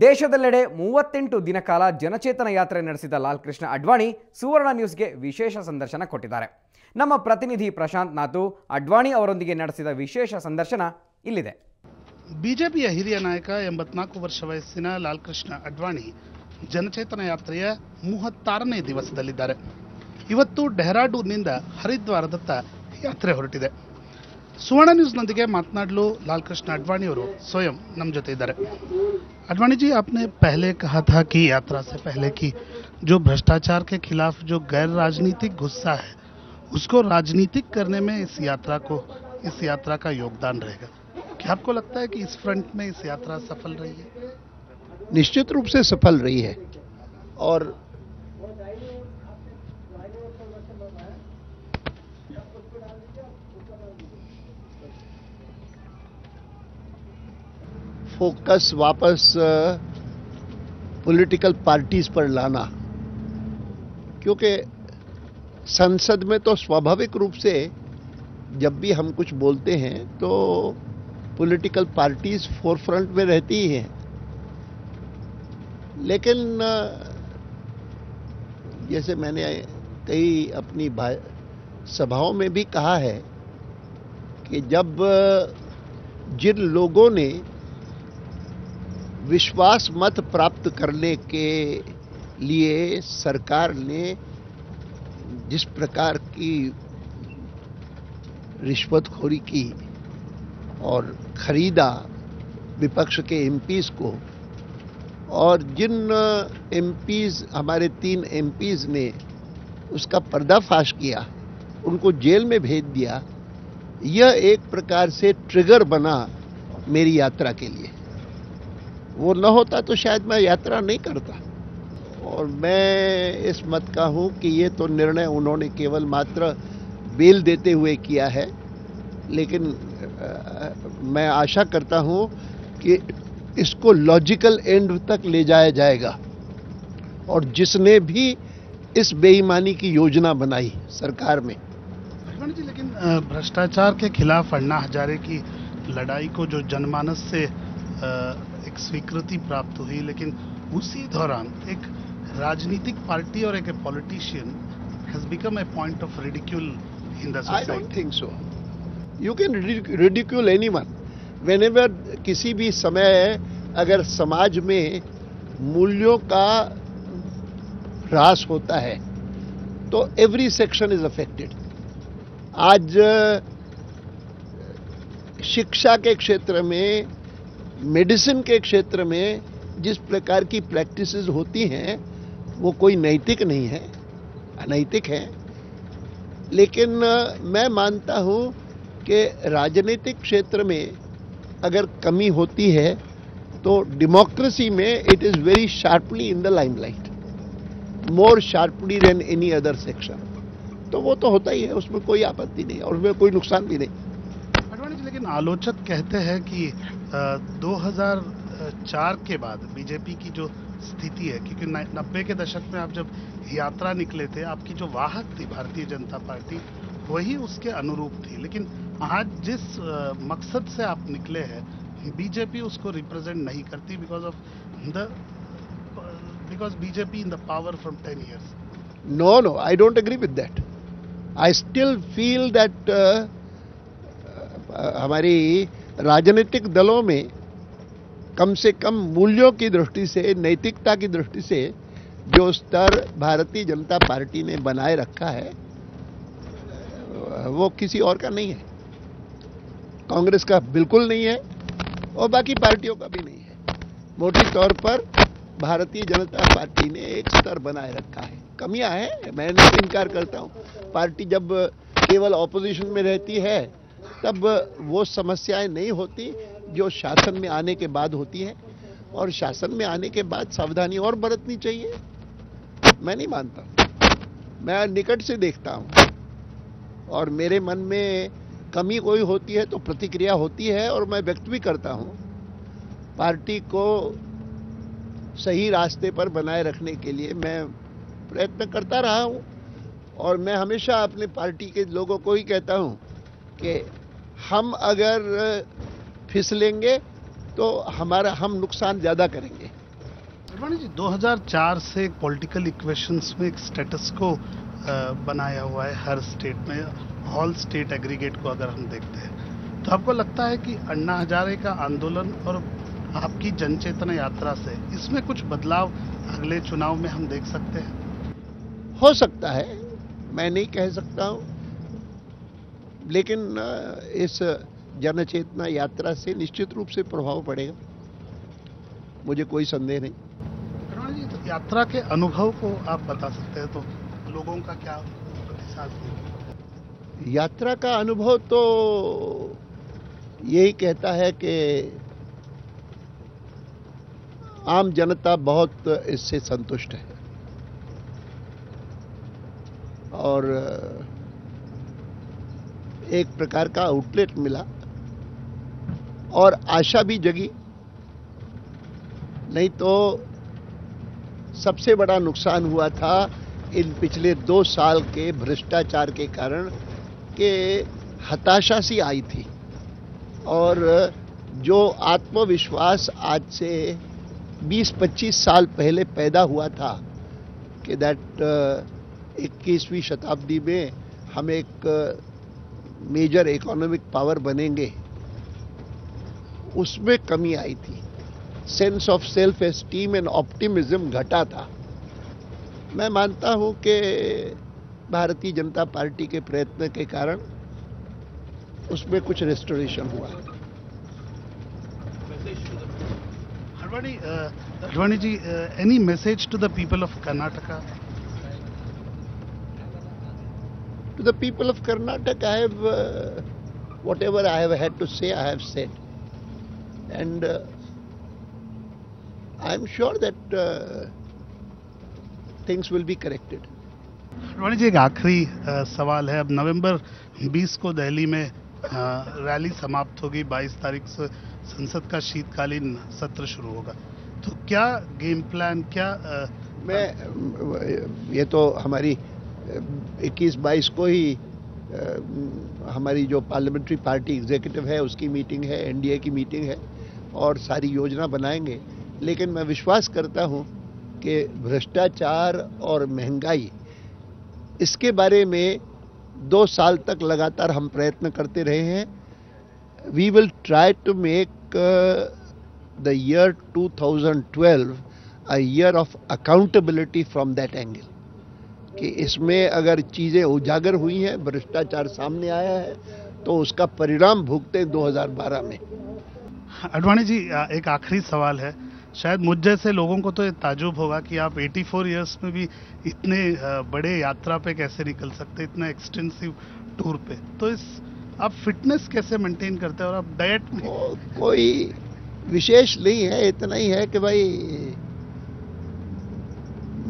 ದೇಶದೆಲ್ಲೆಡೆ 38 ದಿನ ಕಾಲ ಜನಚೇತನ ಯಾತ್ರೆ ನಡೆಸಿದ ಲಾಲ್ ಕೃಷ್ಣ ಅಡ್ವಾಣಿ ಸುವರ್ಣ ನ್ಯೂಸ್ಗೆ ವಿಶೇಷ ಸಂದರ್ಶನ ಕೊಟ್ಟಿದ್ದಾರೆ. ನಮ್ಮ ಪ್ರತಿನಿಧಿ ಪ್ರಶಾಂತ್ ನಾತು ಅಡ್ವಾಣಿ ಅವರೊಂದಿಗೆ ನಡೆಸಿದ ವಿಶೇಷ ಸಂದರ್ಶನ ಇಲ್ಲಿದೆ. ಬಿಜೆಪಿಯ ಹಿರಿಯ ನಾಯಕ 84 ವರ್ಷ ವಯಸ್ಸಿನ ಲಾಲ್ ಕೃಷ್ಣ ಅಡ್ವಾಣಿ ಜನಚೇತನ ಯಾತ್ರೆಯ 36ನೇ ದಿವಸದಲ್ಲಿದ್ದಾರೆ. ಇವತ್ತು ಡೆಹ್ರಾಡೂನ್ನಿಂದ ಹರಿದ್ವಾರದತ್ತ ಯಾತ್ರೆ ಹೊರಟಿದೆ. सुवर्ण न्यूज़ नೊಂದಿಗೆ ಮಾತನಾಡಲು लाल कृष्ण अडवाणी ಅವರು स्वयं ನಮ್ಮ ಜೊತೆ ಇದ್ದಾರೆ. अडवाणी जी, आपने पहले कहा था कि यात्रा से पहले कि जो भ्रष्टाचार के खिलाफ जो गैर राजनीतिक गुस्सा है उसको राजनीतिक करने में इस यात्रा का योगदान रहेगा. क्या आपको लगता है कि इस फ्रंट में इस यात्रा सफल रही है? निश्चित रूप से सफल रही है और फोकस वापस पॉलिटिकल पार्टीज पर लाना, क्योंकि संसद में तो स्वाभाविक रूप से जब भी हम कुछ बोलते हैं तो पॉलिटिकल पार्टीज फोरफ्रंट में रहती ही हैं. लेकिन जैसे मैंने कई अपनी सभाओं में भी कहा है कि जब जिन लोगों ने विश्वास मत प्राप्त करने के लिए सरकार ने जिस प्रकार की रिश्वतखोरी की और खरीदा विपक्ष के एमपीज को, और जिन एमपीज हमारे 3 एमपीज ने उसका पर्दाफाश किया, उनको जेल में भेज दिया, यह एक प्रकार से ट्रिगर बना मेरी यात्रा के लिए. वो न होता तो शायद मैं यात्रा नहीं करता. और मैं इस मत का हूं कि ये तो निर्णय उन्होंने केवल मात्र बेल देते हुए किया है, लेकिन मैं आशा करता हूं कि इसको लॉजिकल एंड तक ले जाया जाएगा. और जिसने भी इस बेईमानी की योजना बनाई सरकार में. जी, लेकिन भ्रष्टाचार के खिलाफ अन्ना हजारे की लड़ाई को जो जनमानस से एक स्वीकृति प्राप्त हुई, लेकिन उसी दौरान एक राजनीतिक पार्टी और एक politician has become a point of ridicule in the society. I don't think so. You can ridicule anyone whenever. किसी भी समय अगर समाज में मूल्यों का ह्रास होता है तो एवरी सेक्शन इज अफेक्टेड. आज शिक्षा के क्षेत्र में, मेडिसिन के क्षेत्र में जिस प्रकार की प्रैक्टिसेस होती हैं वो कोई नैतिक नहीं है, अनैतिक है. लेकिन मैं मानता हूं कि राजनीतिक क्षेत्र में अगर कमी होती है तो डेमोक्रेसी में it is very sharply in the limelight, more sharply than any other section. तो वो तो होता ही है, उसमें कोई आपत्ति नहीं और उसमें कोई नुकसान भी नहीं. लेकिन आलोचक कहते हैं कि 2004 के बाद बीजेपी की जो स्थिति है, क्योंकि 90 के दशक में आप जब यात्रा निकले थे, आपकी जो वाहक थी भारतीय जनता पार्टी वही उसके अनुरूप थी. लेकिन आज जिस मकसद से आप निकले हैं, बीजेपी उसको रिप्रेजेंट नहीं करती because BJP in the power from 10 years. No, I don't agree with that. I still feel that हमारी राजनीतिक दलों में कम से कम मूल्यों की दृष्टि से, नैतिकता की दृष्टि से जो स्तर भारतीय जनता पार्टी ने बनाए रखा है वो किसी और का नहीं है. कांग्रेस का बिल्कुल नहीं है और बाकी पार्टियों का भी नहीं है. मोटी तौर पर भारतीय जनता पार्टी ने एक स्तर बनाए रखा है. कमियां हैं, मैं नहीं इनकार करता हूं. पार्टी जब केवल ऑपोजिशन में रहती है तब वो समस्याएं नहीं होती जो शासन में आने के बाद होती है, और शासन में आने के बाद सावधानी और बरतनी चाहिए. मैं नहीं मानता. मैं निकट से देखता हूं और मेरे मन में कमी कोई होती है तो प्रतिक्रिया होती है और मैं व्यक्त भी करता हूं. पार्टी को सही रास्ते पर बनाए रखने के लिए मैं प्रयत्न करता रहा हूं और मैं हमेशा अपने पार्टी के लोगों को ही कहता हूं कि हम अगर फिसलेंगे तो हम नुकसान ज्यादा करेंगे. अडवाणी जी 2004 से एक पॉलिटिकल इक्वेशंस में एक स्टेटस को बनाया हुआ है हर स्टेट में, ऑल स्टेट एग्रीगेट को अगर हम देखते हैं तो आपको लगता है कि अन्ना हजारे का आंदोलन और आपकी जनचेतना यात्रा से इसमें कुछ बदलाव अगले चुनाव में हम देख सकते हैं? हो सकता है, मैं नहीं कह सकता हूं, लेकिन इस जनचेतना यात्रा से निश्चित रूप से प्रभाव पड़ेगा, मुझे कोई संदेह नहीं। अडवाणी जी, तो यात्रा के अनुभव को आप बता सकते हैं तो लोगों का क्या प्रतिसाद है? यात्रा का अनुभव तो यही कहता है कि आम जनता बहुत इससे संतुष्ट है और एक प्रकार का आउटलेट मिला और आशा भी जगी। नहीं तो सबसे बड़ा नुकसान हुआ था इन पिछले 2 साल के भ्रष्टाचार के कारण के हताशा सी आई थी और जो आत्मविश्वास आज से 20-25 साल पहले पैदा हुआ था कि दैट 21वीं शताब्दी में हम एक मेजर इकोनॉमिक पावर बनेंगे, उसमें कमी आई थी। Sense of self esteem and optimism घटा था। मैं मानता हूं कि भारतीय जनता पार्टी के प्रयत्न के कारण उसमें कुछ रेस्टोरेशन हुआ। Advani ji, any message to the people of Karnataka? To the people of Karnataka, I have whatever I have had to say, I have said, and I am sure that things will be corrected. Advani ji, एक आखिरी सवाल है। अब नवंबर 20 को दिल्ली में rally समाप्त होगी, 22 तारीख से संसद का शीतकालीन सत्र शुरू होगा, तो क्या गेम प्लान, क्या ये तो हमारी 21-22 को ही हमारी जो पार्लियामेंट्री पार्टी एग्जीक्यूटिव है उसकी मीटिंग है, एनडीए की मीटिंग है और सारी योजना बनाएंगे। लेकिन मैं विश्वास करता हूं कि भ्रष्टाचार और महंगाई, इसके बारे में 2 साल तक लगातार हम प्रयत्न करते रहे हैं। We will try to make the year 2012 a year of accountability from that angle, कि इसमें अगर चीजें उजागर हुई हैं, भ्रष्टाचार सामने आया है, तो उसका परिणाम भुगते 2012 में। अडवाणी जी, एक आखिरी सवाल है। शायद मुझ जैसे लोगों को तो ये ताजुब होगा कि आप 84 इयर्स में भी इतने बड़े यात्रा पे कैसे निकल सकते, इतना एक्सटेंसिव टूर पे, तो इस आप फिटनेस कैसे मेंटेन करते हैं और आप डाइट में? कोई विशेष नहीं है, इतना ही है कि भाई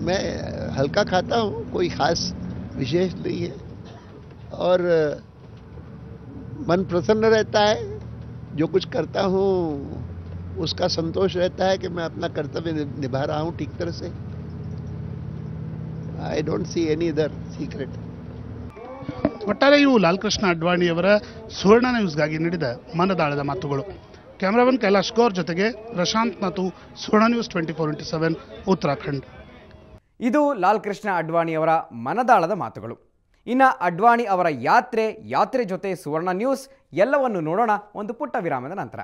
मैं हल्का खाता हूं, कोई खास विशेष नहीं है और मन प्रसन्न रहता है। जो कुछ करता हूं उसका संतोष रहता है कि मैं अपना कर्तव्य निभा रहा हूं ठीक तरह से। I don't see any other secret. ಒಟ್ಟಾರೆ ಇವು ಲಾಲ್ಕೃಷ್ಣ ಅಡ್ವಾಣಿಯವರ ಸುವರ್ಣ ನ್ಯೂಸ್ಗಾಗಿ ನೀಡಿದ ಮನದಾಳದ ಮಾತುಗಳು. ಕ್ಯಾಮರಾಮನ್ ಕೈಲಾಶ್ ಗೌರ್ ಜೊತೆಗೆ ಪ್ರಶಾಂತ್ ನಾತು, ಸುವರ್ಣ ನ್ಯೂಸ್ 24x7 ಉತ್ತರಾಖಂಡ್. ಇದು ಲಾಲ್ಕೃಷ್ಣ ಅಡ್ವಾಣಿಯವರ ಮನದಾಳದ ಮಾತುಗಳು. ಇನ್ನು ಅಡ್ವಾಣಿ ಅವರ ಯಾತ್ರೆ ಜೊತೆ ಸುವರ್ಣ ನ್ಯೂಸ್ ಎಲ್ಲವನ್ನು ನೋಡೋಣ ಒಂದು ಪುಟ್ಟ ವಿರಾಮದ ನಂತರ.